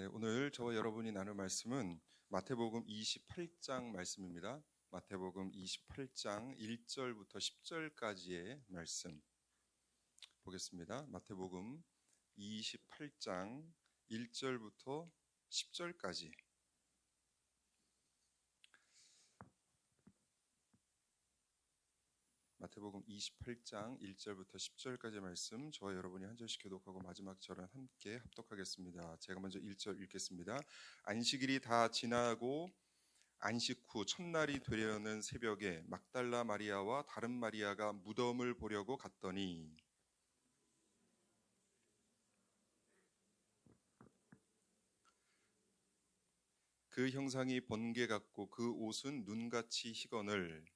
네, 오늘 저와 여러분이 나눌 말씀은 마태복음 28장 말씀입니다. 마태복음 28장 1절부터 10절까지의 말씀 보겠습니다. 마태복음 28장 1절부터 10절까지. 마태복음 28장 1절부터 10절까지의 말씀, 저와 여러분이 한 절씩 교독하고 마지막 절은 함께 합독하겠습니다. 제가 먼저 1절 읽겠습니다. 안식일이 다 지나고 안식 후 첫날이 되려는 새벽에 막달라 마리아와 다른 마리아가 무덤을 보려고 갔더니 그 형상이 번개 같고 그 옷은 눈같이 희거늘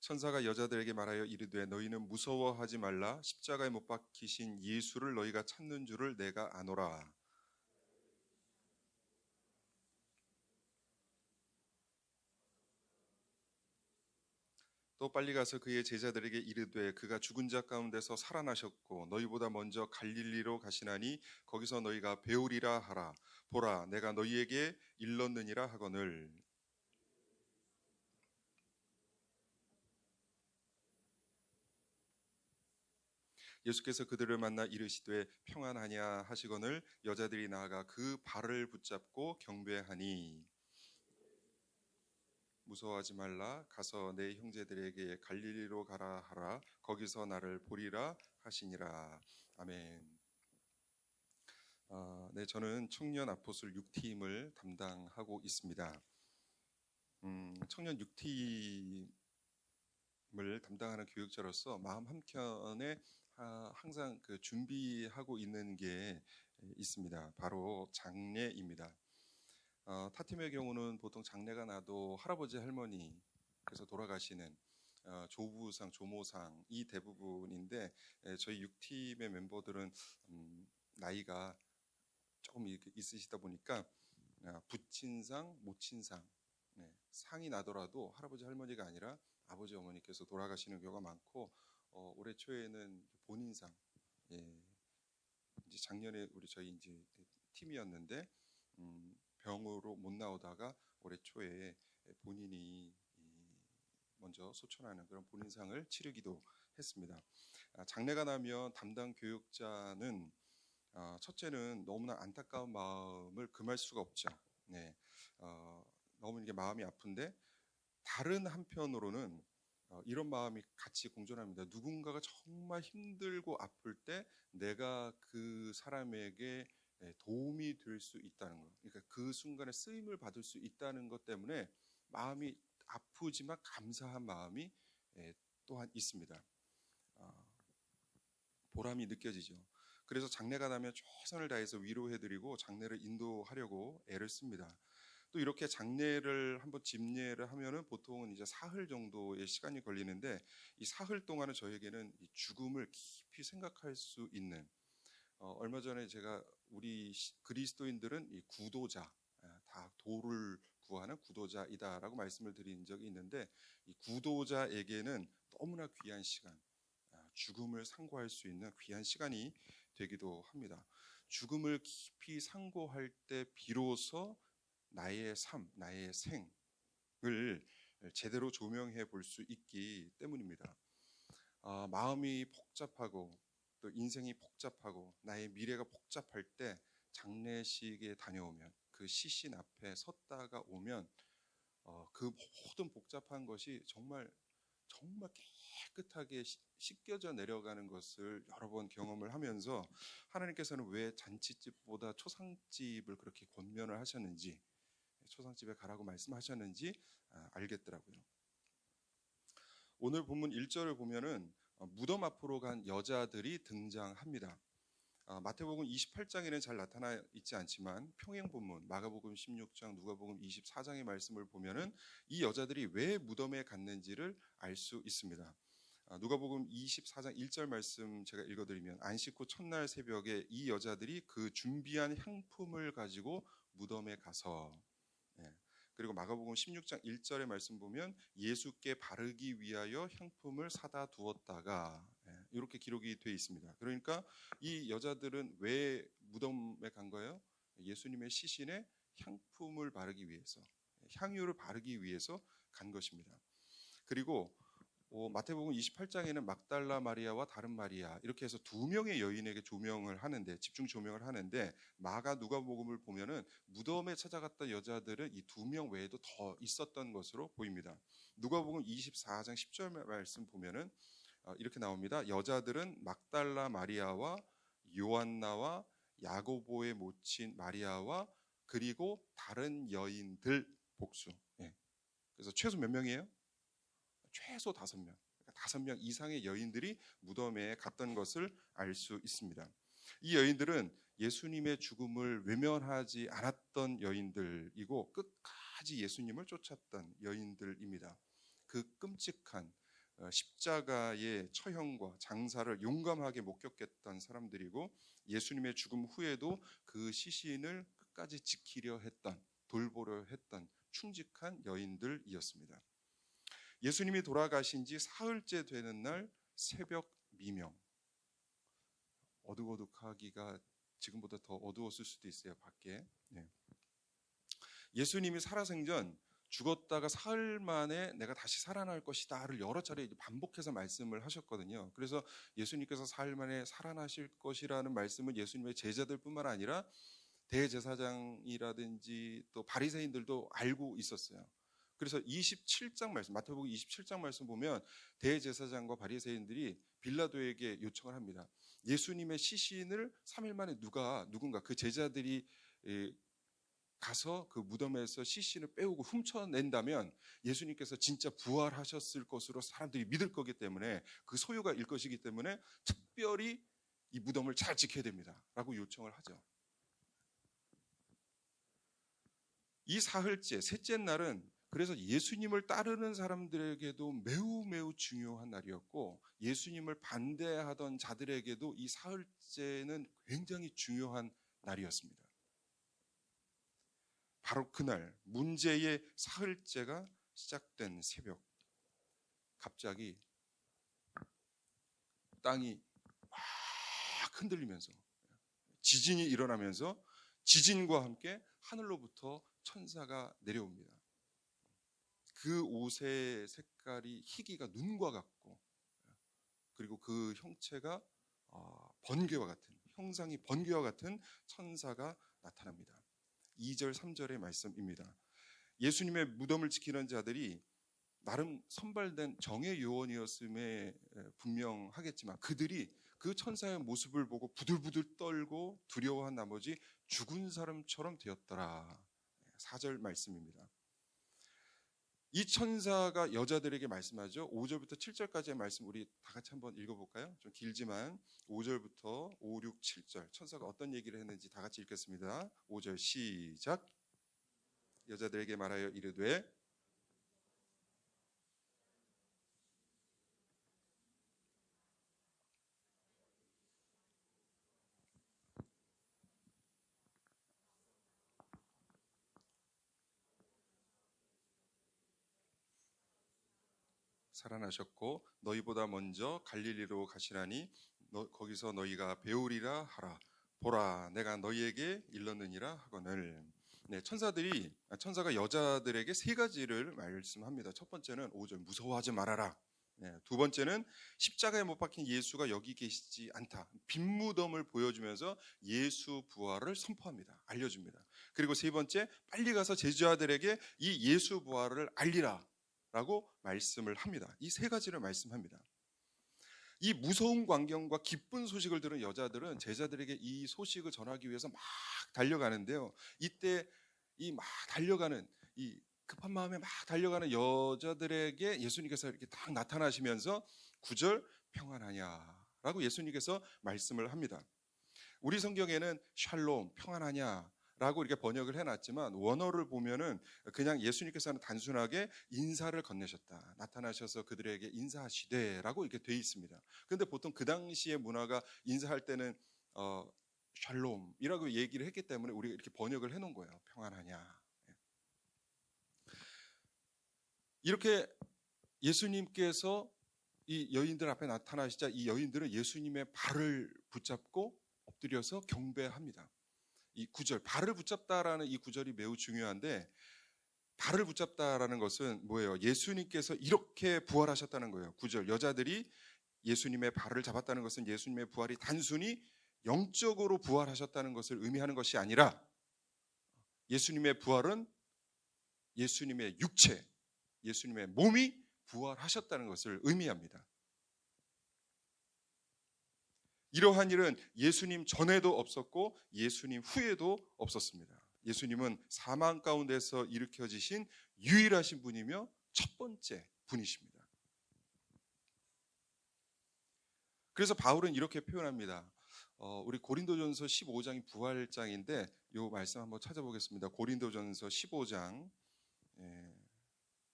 천사가 여자들에게 말하여 이르되 너희는 무서워하지 말라. 십자가에 못 박히신 예수를 너희가 찾는 줄을 내가 아노라. 또 빨리 가서 그의 제자들에게 이르되 그가 죽은 자 가운데서 살아나셨고 너희보다 먼저 갈릴리로 가시나니 거기서 너희가 배우리라 하라. 보라, 내가 너희에게 일렀느니라 하거늘. 예수께서 그들을 만나 이르시되 평안하냐 하시거늘 여자들이 나아가 그 발을 붙잡고 경배하니 무서워하지 말라. 가서 내 형제들에게 갈릴리로 가라 하라. 거기서 나를 보리라 하시니라. 아멘. 네, 저는 청년 아포슬 6팀을 담당하고 있습니다. 청년 6팀을 담당하는 교육자로서 마음 한켠에 항상 그 준비하고 있는 게 있습니다. 바로 장례입니다. 타팀의 경우는 보통 장례가 나도 할아버지 할머니께서 돌아가시는 조부상, 조모상이 대부분인데 저희 6팀의 멤버들은 나이가 조금 있으시다 보니까 부친상, 모친상, 상이 나더라도 할아버지 할머니가 아니라 아버지 어머니께서 돌아가시는 경우가 많고 올해 초에는 본인상, 이제 작년에 저희 이제 팀이었는데 병으로 못 나오다가 올해 초에 본인이 먼저 소천하는 그런 본인상을 치르기도 했습니다. 장례가 나면 담당 교육자는 첫째는 너무나 안타까운 마음을 금할 수가 없죠. 너무 이게 마음이 아픈데 다른 한편으로는 이런 마음이 같이 공존합니다. 누군가가 정말 힘들고 아플 때 내가 그 사람에게 도움이 될 수 있다는 것, 그러니까 그 순간에 쓰임을 받을 수 있다는 것 때문에 마음이 아프지만 감사한 마음이 또한 있습니다. 보람이 느껴지죠. 그래서 장례가 나면 최선을 다해서 위로해드리고 장례를 인도하려고 애를 씁니다. 또 이렇게 장례를 한번 집례를 하면은 보통은 이제 사흘 정도의 시간이 걸리는데 이 사흘 동안은 저에게는 이 죽음을 깊이 생각할 수 있는 얼마 전에 제가 우리 그리스도인들은 이 구도자, 다 도를 구하는 구도자이다라고 말씀을 드린 적이 있는데 이 구도자에게는 너무나 귀한 시간, 죽음을 상고할 수 있는 귀한 시간이 되기도 합니다. 죽음을 깊이 상고할 때 비로소 나의 삶, 나의 생을 제대로 조명해 볼 수 있기 때문입니다. 마음이 복잡하고 또 인생이 복잡하고 나의 미래가 복잡할 때 장례식에 다녀오면 그 시신 앞에 섰다가 오면 그 모든 복잡한 것이 정말 깨끗하게 씻겨져 내려가는 것을 여러 번 경험을 하면서 하나님께서는 왜 잔치집보다 초상집을 그렇게 권면을 하셨는지, 초상집에 가라고 말씀하셨는지 알겠더라고요. 오늘 본문 1절을 보면은 무덤 앞으로 간 여자들이 등장합니다. 마태복음 28장에는 잘 나타나 있지 않지만 평행 본문 마가복음 16장, 누가복음 24장의 말씀을 보면은 이 여자들이 왜 무덤에 갔는지를 알 수 있습니다. 누가복음 24장 1절 말씀 제가 읽어드리면 안식 후 첫날 새벽에 이 여자들이 그 준비한 향품을 가지고 무덤에 가서, 그리고 마가복음 16장 1절의 말씀 보면 예수께 바르기 위하여 향품을 사다 두었다가, 이렇게 기록이 되어 있습니다. 그러니까 이 여자들은 왜 무덤에 간 거예요? 예수님의 시신에 향품을 바르기 위해서, 향유를 바르기 위해서 간 것입니다. 그리고 마태복음 28장에는 막달라 마리아와 다른 마리아 이렇게 해서 두 명의 여인에게 조명을 하는데, 집중 조명을 하는데, 마가 누가복음을 보면은 무덤에 찾아갔던 여자들은 이 두 명 외에도 더 있었던 것으로 보입니다. 누가복음 24장 10절 말씀 보면은 이렇게 나옵니다. 여자들은 막달라 마리아와 요한나와 야고보의 모친 마리아와 그리고 다른 여인들 복수. 예. 그래서 최소 몇 명이에요? 최소 5명. 그러니까 5명 이상의 여인들이 무덤에 갔던 것을 알 수 있습니다. 이 여인들은 예수님의 죽음을 외면하지 않았던 여인들이고 끝까지 예수님을 쫓았던 여인들입니다. 그 끔찍한 십자가의 처형과 장사를 용감하게 목격했던 사람들이고, 예수님의 죽음 후에도 그 시신을 끝까지 지키려 했던, 돌보려 했던 충직한 여인들이었습니다. 예수님이 돌아가신 지 사흘째 되는 날 새벽 미명, 어둑어둑하기가 지금보다 더 어두웠을 수도 있어요, 밖에. 네. 예수님이 살아생전 죽었다가 사흘 만에 내가 다시 살아날 것이다를 여러 차례 반복해서 말씀을 하셨거든요. 그래서 예수님께서 사흘 만에 살아나실 것이라는 말씀은 예수님의 제자들뿐만 아니라 대제사장이라든지 또 바리새인들도 알고 있었어요. 그래서 27장 말씀, 마태복음 27장 말씀 보면 대제사장과 바리새인들이 빌라도에게 요청을 합니다. 예수님의 시신을 3일 만에 누군가 그 제자들이 가서 그 무덤에서 시신을 빼오고 훔쳐낸다면 예수님께서 진짜 부활하셨을 것으로 사람들이 믿을 거기 때문에, 그 소유가 일 것이기 때문에 특별히 이 무덤을 잘 지켜야 됩니다 라고 요청을 하죠. 이 사흘째, 셋째 날은 그래서 예수님을 따르는 사람들에게도 매우 매우 중요한 날이었고, 예수님을 반대하던 자들에게도 이 사흘째는 굉장히 중요한 날이었습니다. 바로 그날 문제의 사흘째가 시작된 새벽, 갑자기 땅이 막 흔들리면서 지진이 일어나면서 지진과 함께 하늘로부터 천사가 내려옵니다. 그 옷의 색깔이 희기가 눈과 같고, 그리고 그 형체가 번개와 같은, 형상이 번개와 같은 천사가 나타납니다. 2절 3절의 말씀입니다. 예수님의 무덤을 지키는 자들이 나름 선발된 정예 요원이었음에 분명하겠지만, 그들이 그 천사의 모습을 보고 부들부들 떨고 두려워한 나머지 죽은 사람처럼 되었더라. 4절 말씀입니다. 이 천사가 여자들에게 말씀하죠. 5절부터 7절까지의 말씀 우리 다 같이 한번 읽어볼까요? 좀 길지만 5절부터 5, 6, 7절 천사가 어떤 얘기를 했는지 다 같이 읽겠습니다. 5절 시작. 여자들에게 말하여 이르되 살아나셨고 너희보다 먼저 갈릴리로 가시라니 거기서 너희가 배우리라 하라. 보라 내가 너희에게 일렀느니라 하거늘. 네, 천사가 여자들에게 세 가지를 말씀합니다. 첫 번째는 5절 무서워하지 말아라. 네, 두 번째는 십자가에 못 박힌 예수가 여기 계시지 않다. 빈 무덤을 보여주면서 예수 부활을 선포합니다. 알려줍니다. 그리고 세 번째, 빨리 가서 제자들에게 이 예수 부활을 알리라 라고 말씀을 합니다. 이 세 가지를 말씀합니다. 이 무서운 광경과 기쁜 소식을 들은 여자들은 제자들에게 이 소식을 전하기 위해서 막 달려가는데요. 이때 이 막 달려가는, 이 급한 마음에 막 달려가는 여자들에게 예수님께서 이렇게 딱 나타나시면서 9절 평안하냐 라고 예수님께서 말씀을 합니다. 우리 성경에는 샬롬 평안하냐 라고 이렇게 번역을 해놨지만, 원어를 보면은 그냥 예수님께서는 단순하게 인사를 건네셨다, 나타나셔서 그들에게 인사하시되 라고 이렇게 돼 있습니다. 그런데 보통 그 당시의 문화가 인사할 때는 샬롬이라고 얘기를 했기 때문에 우리가 이렇게 번역을 해놓은 거예요. 평안하냐. 이렇게 예수님께서 이 여인들 앞에 나타나시자 이 여인들은 예수님의 발을 붙잡고 엎드려서 경배합니다. 이 구절, 발을 붙잡다라는 이 구절이 매우 중요한데, 발을 붙잡다라는 것은 뭐예요? 예수님께서 이렇게 부활하셨다는 거예요. 구절, 여자들이 예수님의 발을 잡았다는 것은 예수님의 부활이 단순히 영적으로 부활하셨다는 것을 의미하는 것이 아니라, 예수님의 부활은 예수님의 육체, 예수님의 몸이 부활하셨다는 것을 의미합니다. 이러한 일은 예수님 전에도 없었고 예수님 후에도 없었습니다. 예수님은 사망 가운데서 일으켜지신 유일하신 분이며 첫 번째 분이십니다. 그래서 바울은 이렇게 표현합니다. 우리 고린도전서 15장이 부활장인데 이 말씀 한번 찾아보겠습니다. 고린도전서 15장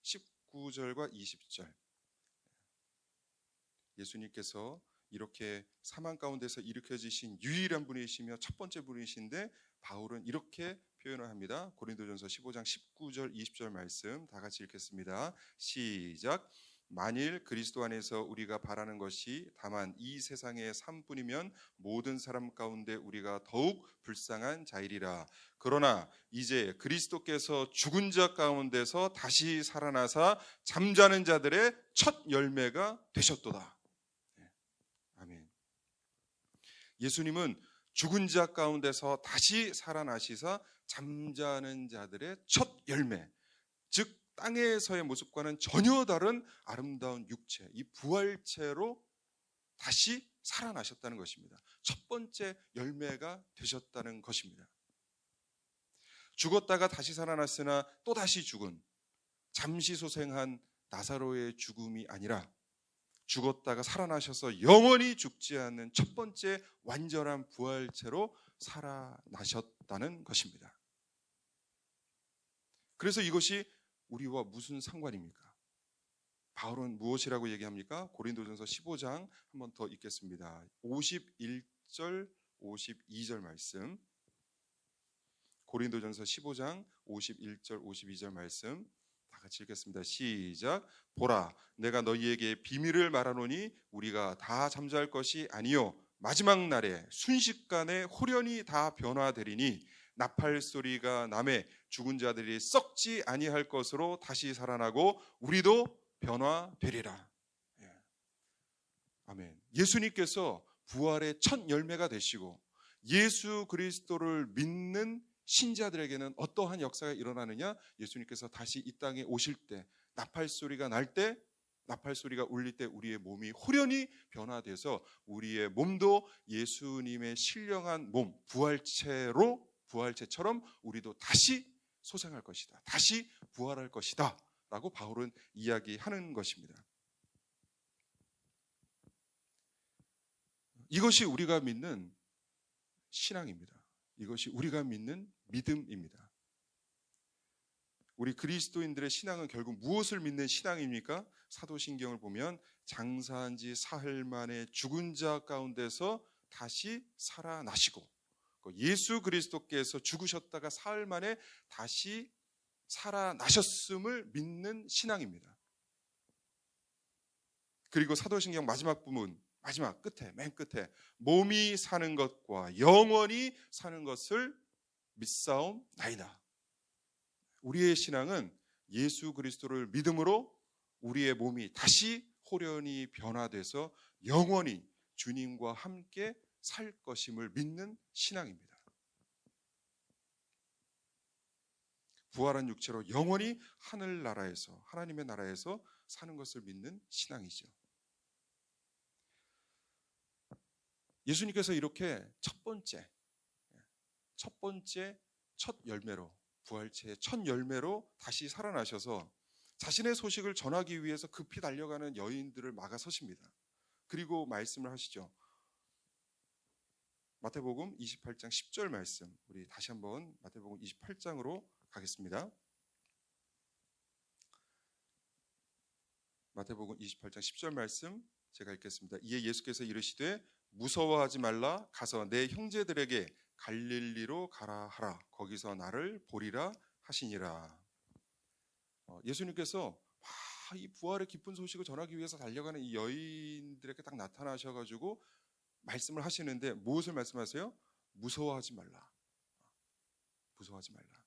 19절과 20절. 예수님께서 이렇게 사망 가운데서 일으켜지신 유일한 분이시며 첫 번째 분이신데, 바울은 이렇게 표현을 합니다. 고린도전서 15장 19절 20절 말씀 다 같이 읽겠습니다. 시작. 만일 그리스도 안에서 우리가 바라는 것이 다만 이 세상의 삶뿐이면 모든 사람 가운데 우리가 더욱 불쌍한 자이리라. 그러나 이제 그리스도께서 죽은 자 가운데서 다시 살아나사 잠자는 자들의 첫 열매가 되셨도다. 아멘. 예수님은 죽은 자 가운데서 다시 살아나시사 잠자는 자들의 첫 열매, 즉 땅에서의 모습과는 전혀 다른 아름다운 육체, 이 부활체로 다시 살아나셨다는 것입니다. 첫 번째 열매가 되셨다는 것입니다. 죽었다가 다시 살아났으나 또다시 죽은, 잠시 소생한 나사로의 죽음이 아니라 죽었다가 살아나셔서 영원히 죽지 않는 첫 번째 완전한 부활체로 살아나셨다는 것입니다. 그래서 이것이 우리와 무슨 상관입니까? 바울은 무엇이라고 얘기합니까? 고린도전서 15장 한 번 더 읽겠습니다. 51절 52절 말씀. 고린도전서 15장 51절 52절 말씀 다 같이 읽겠습니다. 시작. 보라, 내가 너희에게 비밀을 말하노니 우리가 다 잠잘 것이 아니요 마지막 날에 순식간에 홀연히 다 변화되리니 나팔 소리가 나매 죽은 자들이 썩지 아니할 것으로 다시 살아나고 우리도 변화되리라. 아멘. 예수님께서 부활의 첫 열매가 되시고 예수 그리스도를 믿는 신자들에게는 어떠한 역사가 일어나느냐? 예수님께서 다시 이 땅에 오실 때, 나팔 소리가 날 때, 나팔 소리가 울릴 때 우리의 몸이 홀연히 변화돼서 우리의 몸도 예수님의 신령한 몸, 부활체처럼 우리도 다시 소생할 것이다, 다시 부활할 것이다 라고 바울은 이야기하는 것입니다. 이것이 우리가 믿는 신앙입니다. 이것이 우리가 믿는 믿음입니다. 우리 그리스도인들의 신앙은 결국 무엇을 믿는 신앙입니까? 사도신경을 보면 장사한 지 사흘 만에 죽은 자 가운데서 다시 살아나시고, 예수 그리스도께서 죽으셨다가 사흘 만에 다시 살아나셨음을 믿는 신앙입니다. 그리고 사도신경 마지막 부분, 마지막 끝에, 맨 끝에 몸이 사는 것과 영원히 사는 것을 믿사옵나이다. 우리의 신앙은 예수 그리스도를 믿음으로 우리의 몸이 다시 홀연히 변화돼서 영원히 주님과 함께 살 것임을 믿는 신앙입니다. 부활한 육체로 영원히 하늘나라에서, 하나님의 나라에서 사는 것을 믿는 신앙이죠. 예수님께서 이렇게 첫 번째 첫 열매로, 부활체의 첫 열매로 다시 살아나셔서 자신의 소식을 전하기 위해서 급히 달려가는 여인들을 막아서십니다. 그리고 말씀을 하시죠. 마태복음 28장 10절 말씀, 우리 다시 한번 마태복음 28장으로 가겠습니다. 마태복음 28장 10절 말씀 제가 읽겠습니다. 이에 예수께서 이르시되 무서워하지 말라, 가서 내 형제들에게 갈릴리로 가라 하라, 거기서 나를 보리라 하시니라. 예수님께서 이 부활의 기쁜 소식을 전하기 위해서 달려가는 이 여인들에게 딱 나타나셔가지고 말씀을 하시는데 무엇을 말씀하세요? 무서워하지 말라. 무서워하지 말라.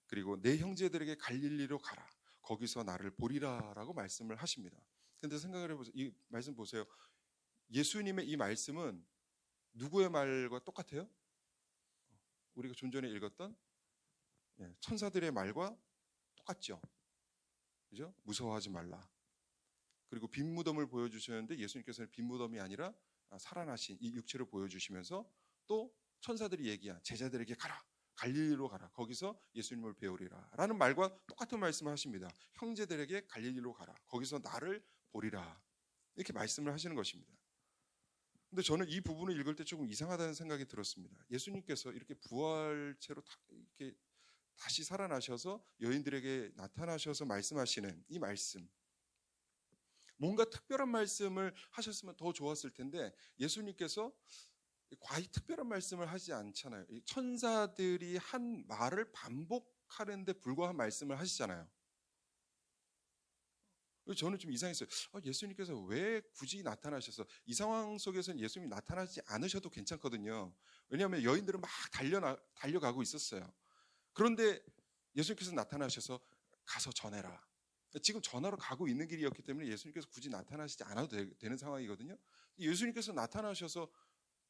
그리고 내 형제들에게 갈릴리로 가라. 거기서 나를 보리라라고 말씀을 하십니다. 근데 생각을 해보세요. 이 말씀 보세요. 예수님의 이 말씀은 누구의 말과 똑같아요? 우리가 좀 전에 읽었던 천사들의 말과 똑같죠. 그죠? 무서워하지 말라. 그리고 빈 무덤을 보여주셨는데 예수님께서는 빈 무덤이 아니라 살아나신 이 육체를 보여주시면서 또 천사들이 얘기한 제자들에게 가라. 갈릴리로 가라. 거기서 예수님을 배우리라. 라는 말과 똑같은 말씀을 하십니다. 형제들에게 갈릴리로 가라. 거기서 나를 보리라. 이렇게 말씀을 하시는 것입니다. 근데 저는 이 부분을 읽을 때 조금 이상하다는 생각이 들었습니다. 예수님께서 이렇게 부활체로 이렇게 다시 살아나셔서 여인들에게 나타나셔서 말씀하시는 이 말씀, 뭔가 특별한 말씀을 하셨으면 더 좋았을 텐데 예수님께서 과히 특별한 말씀을 하지 않잖아요. 천사들이 한 말을 반복하는데 불과한 말씀을 하시잖아요. 저는 좀 이상했어요. 예수님께서 왜 굳이 나타나셔서, 이 상황 속에서는 예수님이 나타나지 않으셔도 괜찮거든요. 왜냐하면 여인들은 막 달려가고 있었어요. 그런데 예수님께서 나타나셔서 가서 전해라. 지금 전하러 가고 있는 길이었기 때문에 예수님께서 굳이 나타나시지 않아도 되는 상황이거든요. 예수님께서 나타나셔서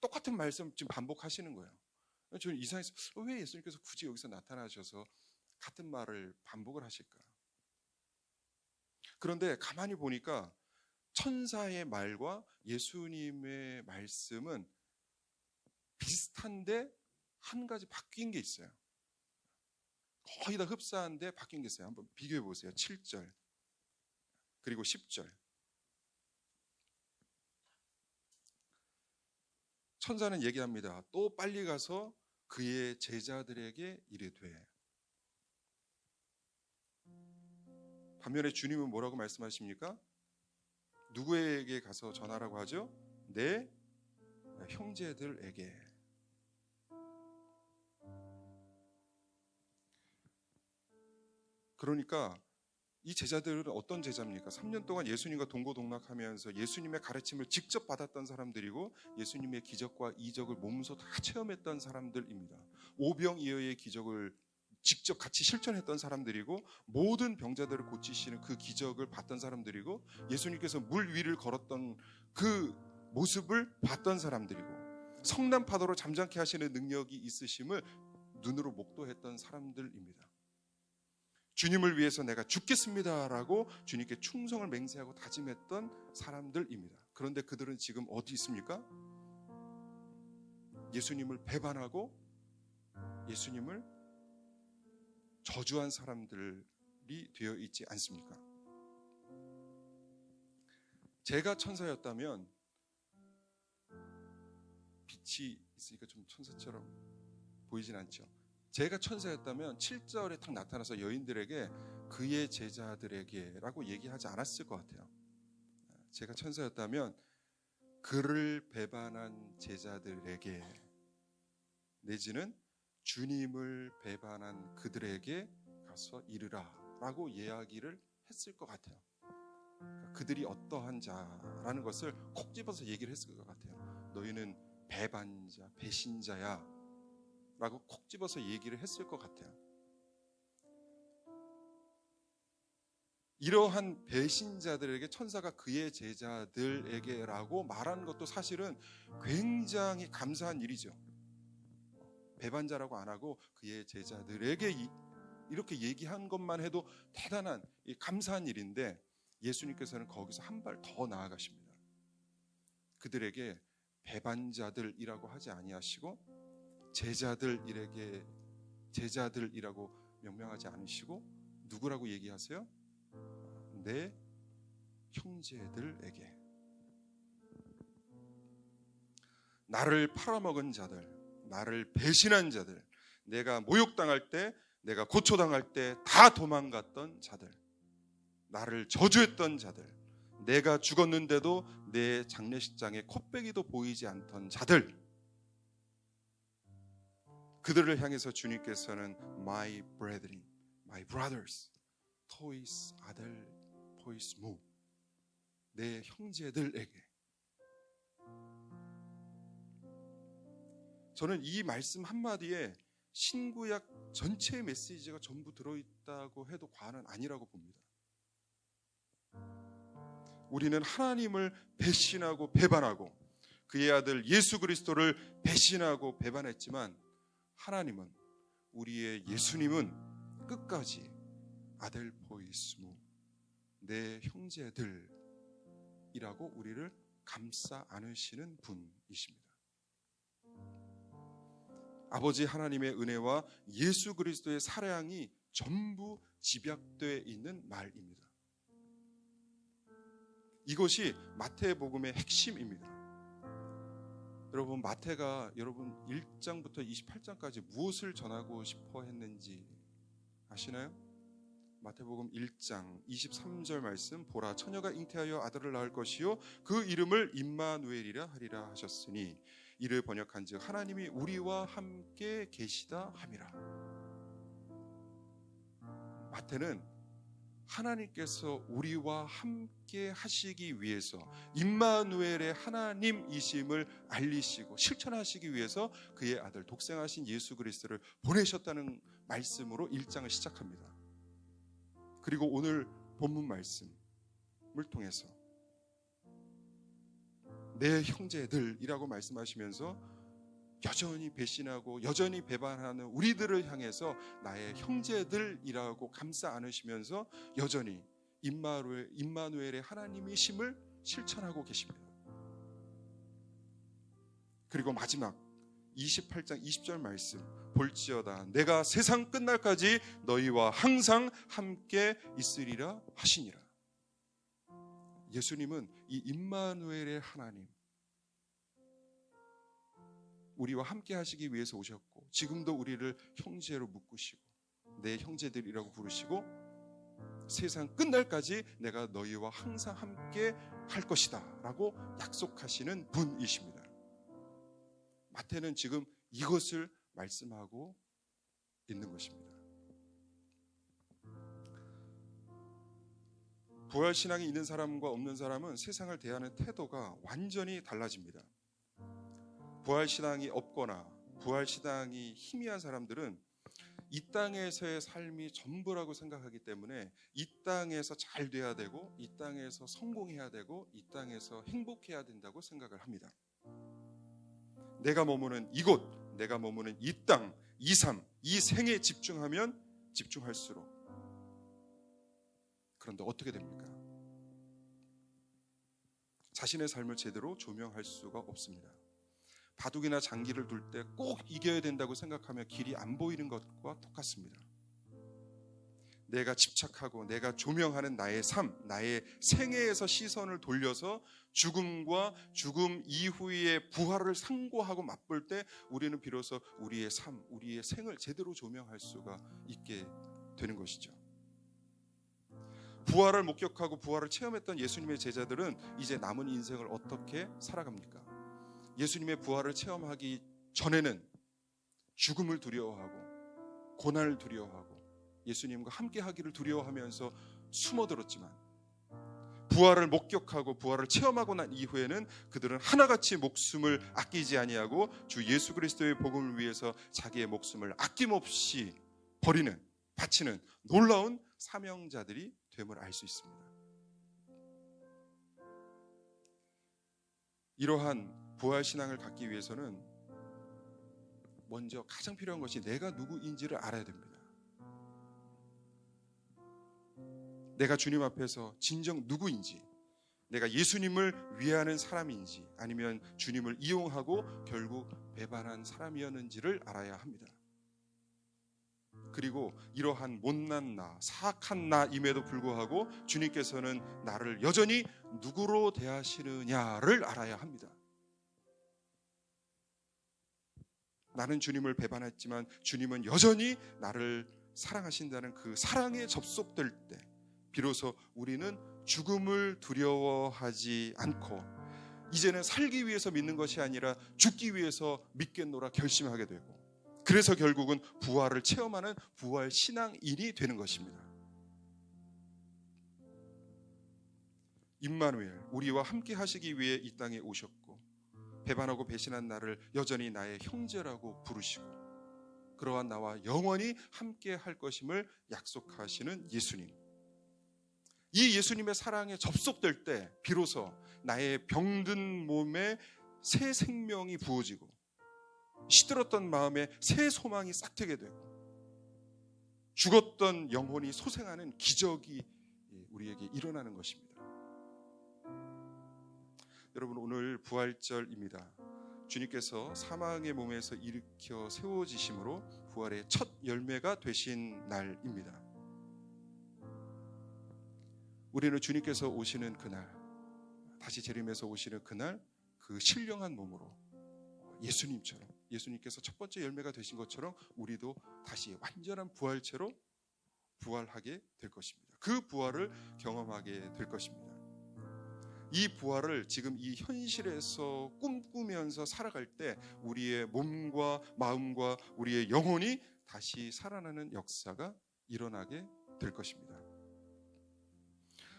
똑같은 말씀 지금 반복하시는 거예요. 저는 이상해서 왜 예수님께서 굳이 여기서 나타나셔서 같은 말을 반복을 하실까? 그런데 가만히 보니까 천사의 말과 예수님의 말씀은 비슷한데 한 가지 바뀐 게 있어요. 거의 다 흡사한데 바뀐 게 있어요. 한번 비교해 보세요. 7절 그리고 10절. 천사는 얘기합니다. 또 빨리 가서 그의 제자들에게 이르되. 반면에 주님은 뭐라고 말씀하십니까? 누구에게 가서 전하라고 하죠? 내 형제들에게. 그러니까 이 제자들은 어떤 제자입니까? 3년 동안 예수님과 동고동락하면서 예수님의 가르침을 직접 받았던 사람들이고 예수님의 기적과 이적을 몸소 다 체험했던 사람들입니다. 오병이어의 기적을 직접 같이 실천했던 사람들이고 모든 병자들을 고치시는 그 기적을 봤던 사람들이고 예수님께서 물 위를 걸었던 그 모습을 봤던 사람들이고 성난 파도로 잠잠케 하시는 능력이 있으심을 눈으로 목도했던 사람들입니다. 주님을 위해서 내가 죽겠습니다라고 주님께 충성을 맹세하고 다짐했던 사람들입니다. 그런데 그들은 지금 어디 있습니까? 예수님을 배반하고 예수님을 저주한 사람들이 되어 있지 않습니까? 제가 천사였다면, 빛이 있으니까 좀 천사처럼 보이진 않죠. 제가 천사였다면 7절에 딱 나타나서 여인들에게 그의 제자들에게 라고 얘기하지 않았을 것 같아요. 제가 천사였다면 그를 배반한 제자들에게 내지는 주님을 배반한 그들에게 가서 이르라 라고 이야기를 했을 것 같아요. 그들이 어떠한 자라는 것을 콕 집어서 얘기를 했을 것 같아요. 너희는 배반자, 배신자야 라고 콕 집어서 얘기를 했을 것 같아요. 이러한 배신자들에게 천사가 그의 제자들에게 라고 말하는 것도 사실은 굉장히 감사한 일이죠. 배반자라고 안 하고 그의 제자들에게 이렇게 얘기한 것만 해도 대단한 감사한 일인데 예수님께서는 거기서 한 발 더 나아가십니다. 그들에게 배반자들이라고 하지 아니하시고 제자들이라고 명명하지 않으시고 누구라고 얘기하세요? 내 형제들에게. 나를 팔아먹은 자들, 나를 배신한 자들, 내가 모욕당할 때, 내가 고초당할 때 다 도망갔던 자들, 나를 저주했던 자들, 내가 죽었는데도 내 장례식장에 콧배기도 보이지 않던 자들, 그들을 향해서 주님께서는 My brethren, my brothers, 토이스 아들, 포이스무, 내 형제들에게. 저는 이 말씀 한마디에 신구약 전체의 메시지가 전부 들어있다고 해도 과언은 아니라고 봅니다. 우리는 하나님을 배신하고 배반하고 그의 아들 예수 그리스도를 배신하고 배반했지만 하나님은, 우리의 예수님은 끝까지 아들 포이스무, 내 형제들이라고 우리를 감싸 안으시는 분이십니다. 아버지 하나님의 은혜와 예수 그리스도의 사랑이 전부 집약되어 있는 말입니다. 이것이 마태복음의 핵심입니다. 여러분, 마태가 여러분 1장부터 28장까지 무엇을 전하고 싶어 했는지 아시나요? 마태복음 1장 23절 말씀, 보라 처녀가 잉태하여 아들을 낳을 것이요 그 이름을 임마누엘이라 하리라 하셨으니 이를 번역한즉 하나님이 우리와 함께 계시다 함이라. 마태는 하나님께서 우리와 함께 하시기 위해서 임마누엘의 하나님이심을 알리시고 실천하시기 위해서 그의 아들 독생하신 예수 그리스도를 보내셨다는 말씀으로 1장을 시작합니다. 그리고 오늘 본문 말씀을 통해서 내 형제들이라고 말씀하시면서 여전히 배신하고 여전히 배반하는 우리들을 향해서 나의 형제들이라고 감싸 안으시면서 여전히 임마누엘의 하나님이심을 실천하고 계십니다. 그리고 마지막 28장 20절 말씀, 볼지어다 내가 세상 끝날까지 너희와 항상 함께 있으리라 하시니라. 예수님은 이 임마누엘의 하나님, 우리와 함께 하시기 위해서 오셨고 지금도 우리를 형제로 묶으시고 내 형제들이라고 부르시고 세상 끝날까지 내가 너희와 항상 함께 할 것이다 라고 약속하시는 분이십니다. 마태는 지금 이것을 말씀하고 있는 것입니다. 부활신앙이 있는 사람과 없는 사람은 세상을 대하는 태도가 완전히 달라집니다. 부활신앙이 없거나 부활신앙이 희미한 사람들은 이 땅에서의 삶이 전부라고 생각하기 때문에 이 땅에서 잘 돼야 되고 이 땅에서 성공해야 되고 이 땅에서 행복해야 된다고 생각을 합니다. 내가 머무는 이곳, 내가 머무는 이 땅, 이 삶, 이 생에 집중하면 집중할수록, 그런데 어떻게 됩니까? 자신의 삶을 제대로 조명할 수가 없습니다. 바둑이나 장기를 둘 때 꼭 이겨야 된다고 생각하며 길이 안 보이는 것과 똑같습니다. 내가 집착하고 내가 조명하는 나의 삶, 나의 생애에서 시선을 돌려서 죽음과 죽음 이후의 부활을 상고하고 맛볼 때 우리는 비로소 우리의 삶, 우리의 생을 제대로 조명할 수가 있게 되는 것이죠. 부활을 목격하고 부활을 체험했던 예수님의 제자들은 이제 남은 인생을 어떻게 살아갑니까? 예수님의 부활을 체험하기 전에는 죽음을 두려워하고 고난을 두려워하고 예수님과 함께 하기를 두려워하면서 숨어들었지만 부활을 목격하고 부활을 체험하고 난 이후에는 그들은 하나같이 목숨을 아끼지 아니하고 주 예수 그리스도의 복음을 위해서 자기의 목숨을 아낌없이 버리는, 바치는 놀라운 사명자들이 됨을 알 수 있습니다. 이러한 부활신앙을 갖기 위해서는 먼저 가장 필요한 것이 내가 누구인지를 알아야 됩니다. 내가 주님 앞에서 진정 누구인지, 내가 예수님을 위하는 사람인지 아니면 주님을 이용하고 결국 배반한 사람이었는지를 알아야 합니다. 그리고 이러한 못난 나, 사악한 나임에도 불구하고 주님께서는 나를 여전히 누구로 대하시느냐를 알아야 합니다. 나는 주님을 배반했지만 주님은 여전히 나를 사랑하신다는 그 사랑에 접속될 때 비로소 우리는 죽음을 두려워하지 않고 이제는 살기 위해서 믿는 것이 아니라 죽기 위해서 믿겠노라 결심하게 되고, 그래서 결국은 부활을 체험하는 부활 신앙인이 되는 것입니다. 임마누엘, 우리와 함께 하시기 위해 이 땅에 오셨고 배반하고 배신한 나를 여전히 나의 형제라고 부르시고 그러한 나와 영원히 함께 할 것임을 약속하시는 예수님. 이 예수님의 사랑에 접속될 때 비로소 나의 병든 몸에 새 생명이 부어지고 시들었던 마음에 새 소망이 싹트게 되고 죽었던 영혼이 소생하는 기적이 우리에게 일어나는 것입니다. 여러분, 오늘 부활절입니다. 주님께서 사망의 몸에서 일으켜 세워지심으로 부활의 첫 열매가 되신 날입니다. 우리는 주님께서 오시는 그날, 다시 재림해서 오시는 그날 그 신령한 몸으로 예수님처럼, 예수님께서 첫 번째 열매가 되신 것처럼 우리도 다시 완전한 부활체로 부활하게 될 것입니다. 그 부활을 경험하게 될 것입니다. 이 부활을 지금 이 현실에서 꿈꾸면서 살아갈 때 우리의 몸과 마음과 우리의 영혼이 다시 살아나는 역사가 일어나게 될 것입니다.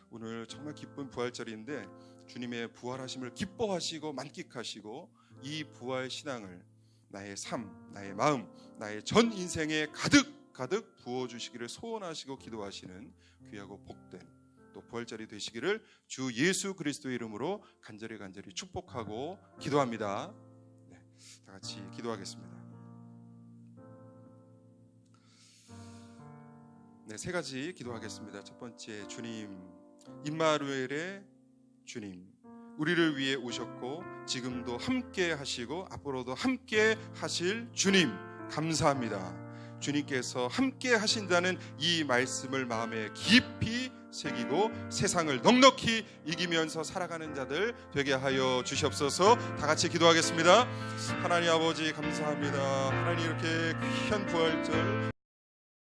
오늘 정말 기쁜 부활절인데 주님의 부활하심을 기뻐하시고 만끽하시고 이 부활 신앙을 나의 삶, 나의 마음, 나의 전 인생에 가득 부어주시기를 소원하시고 기도하시는 귀하고 복된 또 부활절이 되시기를 주 예수 그리스도의 이름으로 간절히 축복하고 기도합니다. 네, 다 같이 기도하겠습니다. 네, 세 가지 기도하겠습니다. 첫 번째, 주님, 임마누엘의 주님, 우리를 위해 오셨고 지금도 함께 하시고 앞으로도 함께 하실 주님, 감사합니다. 주님께서 함께 하신다는 이 말씀을 마음에 깊이 새기고 세상을 넉넉히 이기면서 살아가는 자들 되게 하여 주시옵소서. 다 같이 기도하겠습니다. 하나님 아버지 감사합니다. 하나님, 이렇게 귀한 부활절